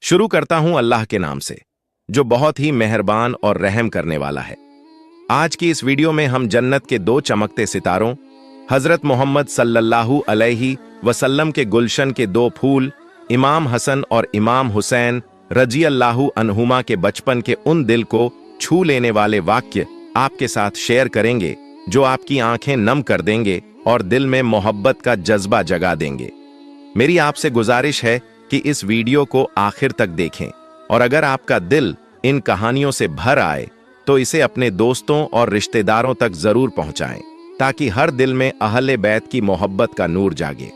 शुरू करता हूं अल्लाह के नाम से, जो बहुत ही मेहरबान और रहम करने वाला है। आज की इस वीडियो में हम जन्नत के दो चमकते सितारों हजरत मोहम्मद सल्लल्लाहु अलैहि वसल्लम के गुलशन के दो फूल इमाम हसन और इमाम हुसैन रजी अल्लाहु अन्हुमा के बचपन के उन दिल को छू लेने वाले वाक्य आपके साथ शेयर करेंगे, जो आपकी आंखें नम कर देंगे और दिल में मोहब्बत का जज्बा जगा देंगे। मेरी आपसे गुजारिश है कि इस वीडियो को आखिर तक देखें और अगर आपका दिल इन कहानियों से भर आए तो इसे अपने दोस्तों और रिश्तेदारों तक जरूर पहुंचाएं, ताकि हर दिल में अहले बैत की मोहब्बत का नूर जागे।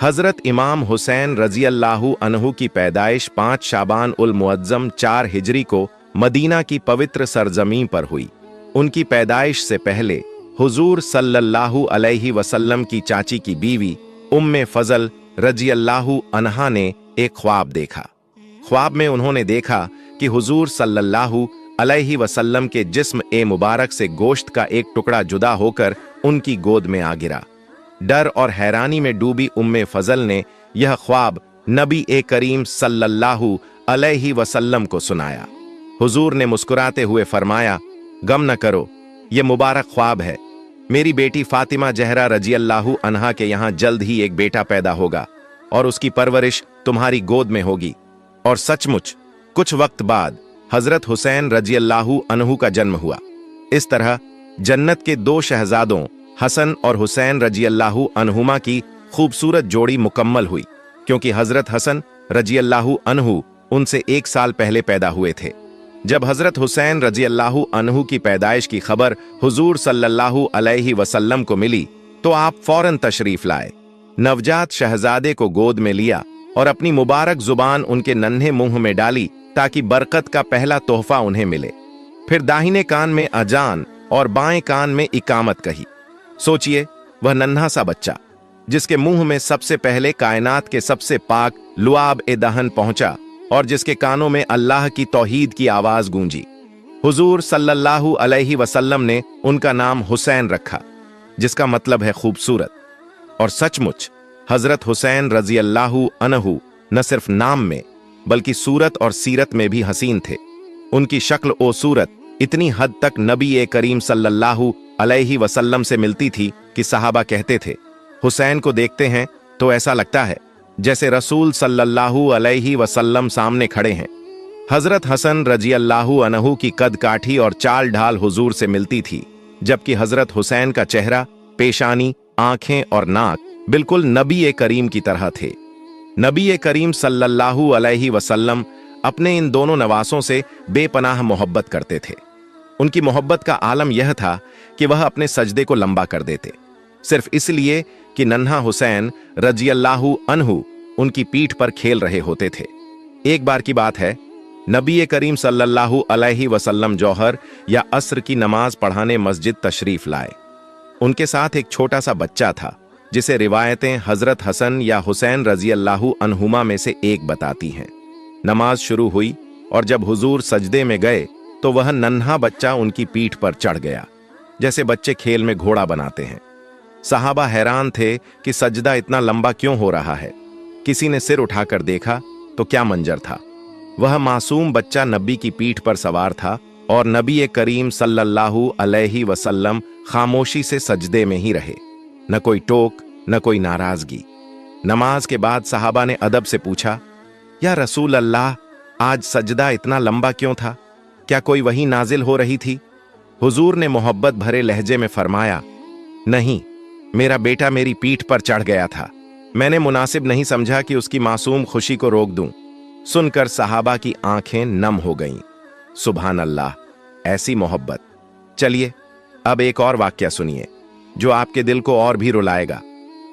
हजरत इमाम हुसैन रजी अल्लाहु अन्हु की पैदाइश 5 शाबान उल मुअज्जम 4 हिजरी को मदीना की पवित्र सरजमीन पर हुई। उनकी पैदाइश से पहले हुजूर सल्लल्लाहु अलैहि वसल्लम की चाची की बीवी उम्मे फजल रजी अल्लाहु अन्हा ने एक ख्वाब देखा। ख्वाब में उन्होंने देखा कि हुजूर सल्लल्लाहु अलैहि वसल्लम के जिस्म ए मुबारक से गोश्त का एक टुकड़ा जुदा होकर उनकी गोद में आ गिरा। डर और हैरानी में डूबी उम्मे फजल ने यह ख्वाब नबी ए करीम सल्लल्लाहु अलैहि वसल्लम को सुनाया। हुजूर ने मुस्कुराते हुए फरमाया, गम न करो, यह मुबारक ख्वाब है। मेरी बेटी फातिमा जहरा रजी अल्लाहु अन्हा के यहाँ जल्द ही एक बेटा पैदा होगा और उसकी परवरिश तुम्हारी गोद में होगी। और सचमुच कुछ वक्त बाद हजरत हुसैन रजी अल्लाहु अन्हु का जन्म हुआ। इस तरह जन्नत के दो शहजादों हसन और हुसैन रजी अल्लाहु अन्हुमा की खूबसूरत जोड़ी मुकम्मल हुई, क्योंकि हजरत हसन रजी अल्लाहु अन्हु उनसे 1 साल पहले पैदा हुए थे। जब हजरत हुसैन रजी अल्लाहु अन्हु की पैदाइश की खबर हुजूर सल्लल्लाहु अलैहि वसल्लम को मिली तो आप फौरन तशरीफ लाए, नवजात शहजादे को गोद में लिया और अपनी मुबारक जुबान उनके नन्हे मुंह में डाली, ताकि बरकत का पहला तोहफा उन्हें मिले। फिर दाहिने कान में अजान और बाएं कान में इकामत कही। सोचिए, वह नन्हा सा बच्चा जिसके मुंह में सबसे पहले कायनात के सबसे पाक लुआब ए दहन पहुंचा और जिसके कानों में अल्लाह की तौहीद की आवाज गूंजी। हुजूर सल्लल्लाहु अलैहि वसल्लम ने उनका नाम हुसैन रखा, जिसका मतलब है खूबसूरत। और सचमुच हजरत हुसैन रजी अल्लाहु अन्हु न सिर्फ नाम में बल्कि सूरत और सीरत में भी हसीन थे। उनकी शक्ल ओ सूरत इतनी हद तक नबी ए करीम सल्लल्लाहु अलैहि वसल्लम से मिलती थी कि सहाबा कहते थे, हुसैन को देखते हैं तो ऐसा लगता है जैसे रसूल सल्लल्लाहु अलैहि वसल्लम सामने खड़े हैं। हजरत हसन रजी अल्लाहु अन्हु की कद काठी और चाल ढाल हुजूर से मिलती थी, जबकि हजरत हुसैन का चेहरा, पेशानी, आंखें और नाक बिल्कुल नबी ए करीम की तरह थे। नबी ए करीम सल्लल्लाहु अलैहि वसल्लम अपने इन दोनों नवासों से बेपनाह मोहब्बत करते थे। उनकी मोहब्बत का आलम यह था कि वह अपने सजदे को लंबा कर देते, सिर्फ इसलिए कि नन्हा हुसैन रजी अल्लाहु अन्हु उनकी पीठ पर खेल रहे होते थे। एक बार की बात है, नबी करीम सल्लल्लाहु अलैहि वसल्लम जौहर या असर की नमाज पढ़ाने मस्जिद तशरीफ लाए। उनके साथ एक छोटा सा बच्चा था, जिसे रिवायतें हजरत हसन या हुसैन रजी अल्लाहु अन्हुमा में से एक बताती हैं। नमाज शुरू हुई और जब हुजूर सजदे में गए तो वह नन्हा बच्चा उनकी पीठ पर चढ़ गया, जैसे बच्चे खेल में घोड़ा बनाते हैं। सहाबा हैरान थे कि सजदा इतना लंबा क्यों हो रहा है। किसी ने सिर उठाकर देखा तो क्या मंजर था। वह मासूम बच्चा नबी की पीठ पर सवार था और नबी करीम सल्लल्लाहु अलैहि वसल्लम खामोशी से सजदे में ही रहे, न कोई टोक न कोई नाराजगी। नमाज के बाद सहाबा ने अदब से पूछा, या रसूल अल्लाह, आज सजदा इतना लंबा क्यों था? क्या कोई वही नाजिल हो रही थी? हुजूर ने मोहब्बत भरे लहजे में फरमाया, नहीं, मेरा बेटा मेरी पीठ पर चढ़ गया था। मैंने मुनासिब नहीं समझा कि उसकी मासूम खुशी को रोक दूं। सुनकर सहाबा की आंखें नम हो गईं। सुभान अल्लाह, ऐसी मोहब्बत। चलिए अब एक और वाकया सुनिए जो आपके दिल को और भी रुलाएगा।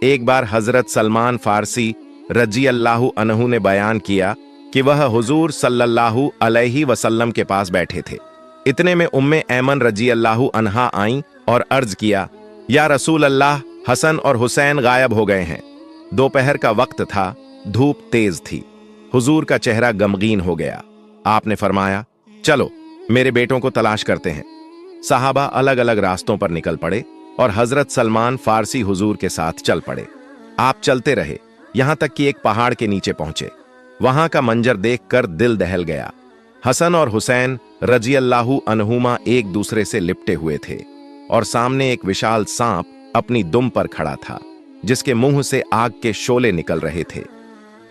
एक बार हजरत सलमान फारसी रजी अल्लाहु अन्हु ने बयान किया कि वह हुजूर सल्लल्लाहु अलैहि वसल्लम के पास बैठे थे। इतने में उम्मे ऐमन रजी अल्लाहु अन्हा आईं और अर्ज किया, या रसूल अल्लाह, हसन और हुसैन गायब हो गए हैं। दोपहर का वक्त था, धूप तेज थी। हुजूर का चेहरा गमगीन हो गया। आपने फरमाया, चलो मेरे बेटों को तलाश करते हैं। सहाबा अलग अलग रास्तों पर निकल पड़े और हजरत सलमान फारसी हुजूर के साथ चल पड़े। आप चलते रहे, यहां तक कि एक पहाड़ के नीचे पहुंचे। वहां का मंजर देखकर दिल दहल गया। हसन और हुसैन रजी अल्लाहु अन्हुमा एक दूसरे से लिपटे हुए थे और सामने एक विशाल सांप अपनी दुम पर खड़ा था, जिसके मुंह से आग के शोले निकल रहे थे।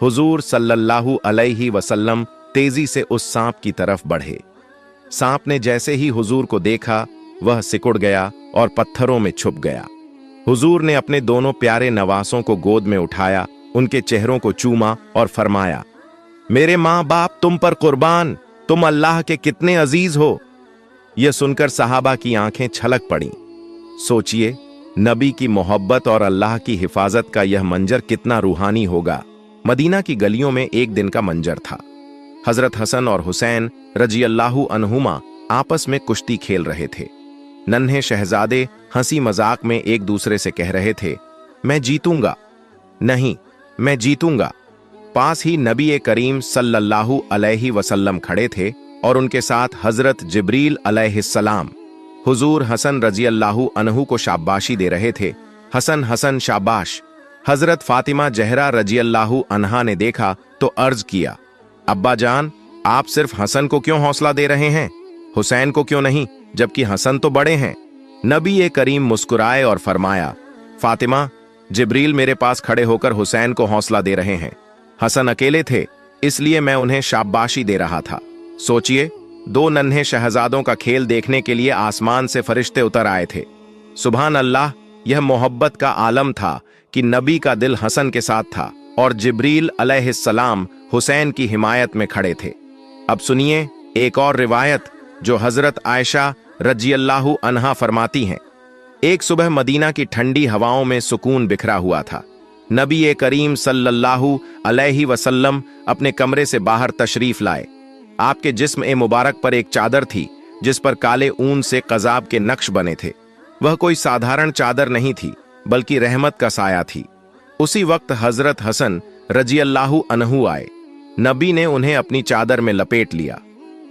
हुजूर सल्लल्लाहु अलैहि वसल्लम तेजी से उस सांप की तरफ बढ़े। सांप ने जैसे ही हुजूर को देखा, वह सिकुड़ गया और पत्थरों में छुप गया। हुजूर ने अपने दोनों प्यारे नवासों को गोद में उठाया, उनके चेहरों को चूमा और फरमाया, मेरे माँ बाप तुम पर कुर्बान, तुम अल्लाह के कितने अजीज हो। यह सुनकर सहाबा की आंखें छलक पड़ीं। सोचिए, नबी की मोहब्बत और अल्लाह की हिफाजत का यह मंजर कितना रूहानी होगा। मदीना की गलियों में एक दिन का मंजर था। हजरत हसन और हुसैन रजी अल्लाहु अन्हुमा आपस में कुश्ती खेल रहे थे। नन्हे शहजादे हंसी मजाक में एक दूसरे से कह रहे थे, मैं जीतूंगा, नहीं मैं जीतूंगा। पास ही नबी करीम सल्लल्लाहु अलैहि वसल्लम खड़े थे और उनके साथ हजरत जिब्रील अलैहिस्सलाम। हुजूर हसन रजी अल्लाहु अन्हु को शाबाशी दे रहे थे। हसन हसन शाबाश। हजरत फातिमा जहरा रजी अल्लाहु अन्हा ने देखा तो अर्ज किया, अब्बा जान, आप सिर्फ हसन को क्यों हौसला दे रहे हैं, हुसैन को क्यों नहीं, जबकि हसन तो बड़े हैं। नबी करीम मुस्कुराए और फरमाया, फातिमा, जिब्रील मेरे पास खड़े होकर हुसैन को हौसला दे रहे हैं। हसन अकेले थे, इसलिए मैं उन्हें शाबाशी दे रहा था। सोचिए, दो नन्हे शहजादों का खेल देखने के लिए आसमान से फरिश्ते उतर आए थे। सुभान अल्लाह, यह मोहब्बत का आलम था कि नबी का दिल हसन के साथ था और जिब्रील अलैहिस्सलाम हुसैन की हिमायत में खड़े थे। अब सुनिए एक और रिवायत जो हजरत आयशा रजी अल्लाहु अन्हा फरमाती हैं। एक सुबह मदीना की ठंडी हवाओं में सुकून बिखरा हुआ था। नबी करीम सल्लल्लाहु अलैहि वसल्लम अपने कमरे से बाहर तशरीफ लाए। आपके जिस्म मुबारक पर एक चादर थी जिस पर काले ऊन से कज़ाब के नक्श बने थे। वह कोई साधारण चादर नहीं थी, बल्कि रहमत का साया थी। उसी वक्त हजरत हसन रजी अल्लाहु अन्हु आए। नबी ने उन्हें अपनी चादर में लपेट लिया।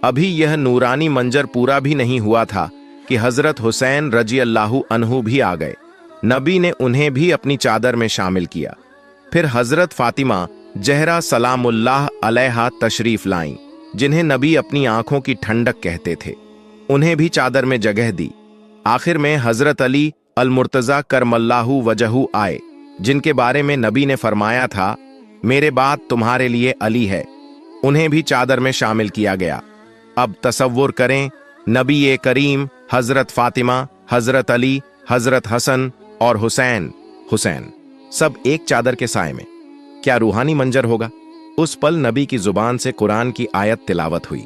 अभी यह नूरानी मंजर पूरा भी नहीं हुआ था कि हजरत हुसैन रजी अल्लाहु अन्हु भी आ गए। नबी ने उन्हें भी अपनी चादर में शामिल किया। फिर हजरत फातिमा जहरा सलामुल्लाह अलैहा तशरीफ लाईं, जिन्हें नबी अपनी आंखों की ठंडक कहते थे। उन्हें भी चादर में जगह दी। आखिर में हजरत अली अल मुर्तजा करमल्लाहु वजहू आए, जिनके बारे में नबी ने फरमाया था, मेरे बाद तुम्हारे लिए अली है। उन्हें भी चादर में शामिल किया गया। अब तसव्वुर करें, नबी करीम, हजरत फातिमा, हजरत अली, हजरत हसन और हुसैन सब एक चादर के साए में। क्या रूहानी मंजर होगा। उस पल नबी की जुबान से कुरान की आयत तिलावत हुई,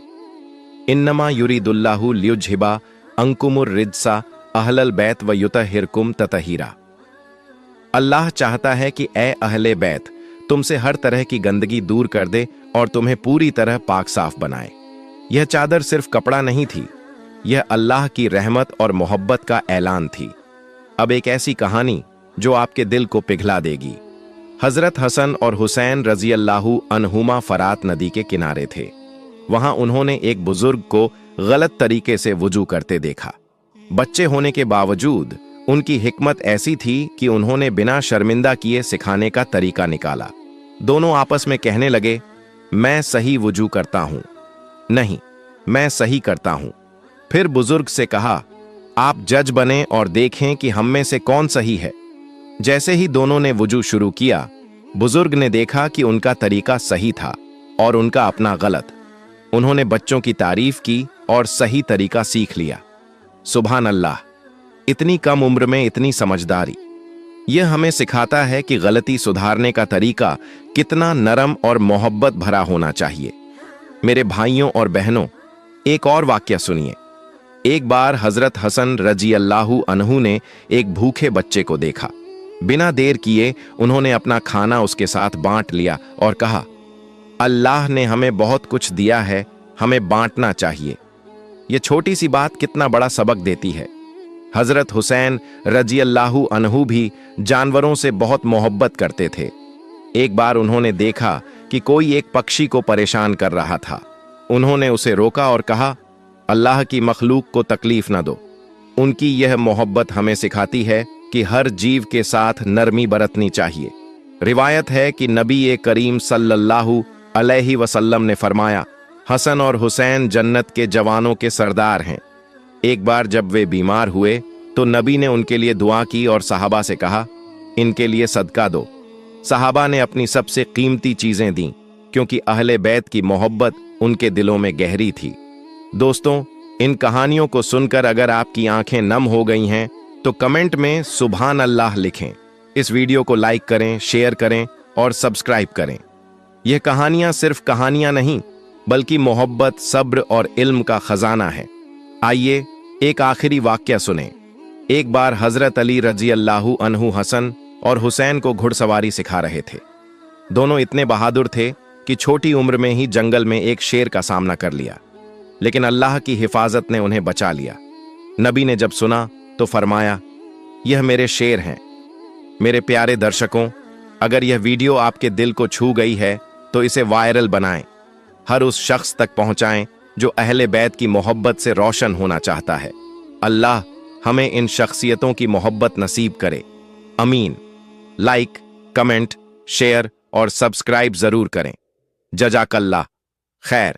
इन्नमा युरिदुल्लाहु लियुजहिबा अंकुमुर रिज्सा अहलल बैत व युतहिरकुम ततहीरा। अल्लाह चाहता है कि ए अहले बैत, तुमसे हर तरह की गंदगी दूर कर दे और तुम्हें पूरी तरह पाक साफ बनाए। यह चादर सिर्फ कपड़ा नहीं थी, यह अल्लाह की रहमत और मोहब्बत का ऐलान थी। अब एक ऐसी कहानी जो आपके दिल को पिघला देगी। हजरत हसन और हुसैन रजी अल्लाहु अन्हुमा फरात नदी के किनारे थे। वहां उन्होंने एक बुजुर्ग को गलत तरीके से वुजू करते देखा। बच्चे होने के बावजूद उनकी हिकमत ऐसी थी कि उन्होंने बिना शर्मिंदा किए सिखाने का तरीका निकाला। दोनों आपस में कहने लगे, मैं सही वुजू करता हूं, नहीं मैं सही करता हूं। फिर बुजुर्ग से कहा, आप जज बने और देखें कि हम में से कौन सही है। जैसे ही दोनों ने वुजू शुरू किया, बुजुर्ग ने देखा कि उनका तरीका सही था और उनका अपना गलत। उन्होंने बच्चों की तारीफ की और सही तरीका सीख लिया। सुभान अल्लाह, इतनी कम उम्र में इतनी समझदारी। यह हमें सिखाता है कि गलती सुधारने का तरीका कितना नरम और मोहब्बत भरा होना चाहिए। मेरे भाइयों और बहनों, एक और वाक्य सुनिए। एक बार हजरत हसन रजी अल्लाहु अन्हु ने एक भूखे बच्चे को देखा। बिना देर किए उन्होंने अपना खाना उसके साथ बांट लिया और कहा, अल्लाह ने हमें बहुत कुछ दिया है, हमें बांटना चाहिए। यह छोटी सी बात कितना बड़ा सबक देती है। हजरत हुसैन रजी अल्लाहु अन्हु भी जानवरों से बहुत मोहब्बत करते थे। एक बार उन्होंने देखा कि कोई एक पक्षी को परेशान कर रहा था। उन्होंने उसे रोका और कहा, अल्लाह की मखलूक को तकलीफ न दो। उनकी यह मोहब्बत हमें सिखाती है कि हर जीव के साथ नरमी बरतनी चाहिए। रिवायत है कि नबी करीम सल्लल्लाहु अलैहि वसल्लम ने फरमाया, हसन और हुसैन जन्नत के जवानों के सरदार हैं। एक बार जब वे बीमार हुए तो नबी ने उनके लिए दुआ की और सहाबा से कहा, इनके लिए सदका दो। सहाबा ने अपनी सबसे कीमती चीजें दीं, क्योंकि अहले बैत की मोहब्बत उनके दिलों में गहरी थी। दोस्तों, इन कहानियों को सुनकर अगर आपकी आंखें नम हो गई हैं तो कमेंट में सुभान अल्लाह लिखें। इस वीडियो को लाइक करें, शेयर करें और सब्सक्राइब करें। यह कहानियां सिर्फ कहानियां नहीं, बल्कि मोहब्बत, सब्र और इल्म का खजाना है। आइए एक आखिरी वाक्या सुने। एक बार हजरत अली रजी अल्लाहु अन्हु हसन और हुसैन को घुड़सवारी सिखा रहे थे। दोनों इतने बहादुर थे कि छोटी उम्र में ही जंगल में एक शेर का सामना कर लिया, लेकिन अल्लाह की हिफाजत ने उन्हें बचा लिया। नबी ने जब सुना तो फरमाया, यह मेरे शेर हैं। मेरे प्यारे दर्शकों, अगर यह वीडियो आपके दिल को छू गई है तो इसे वायरल बनाएं, हर उस शख्स तक पहुंचाएं जो अहले बैत की मोहब्बत से रोशन होना चाहता है। अल्लाह हमें इन शख्सियतों की मोहब्बत नसीब करे। अमीन। लाइक, कमेंट, शेयर और सब्सक्राइब जरूर करें। जजाकल्लाह खैर।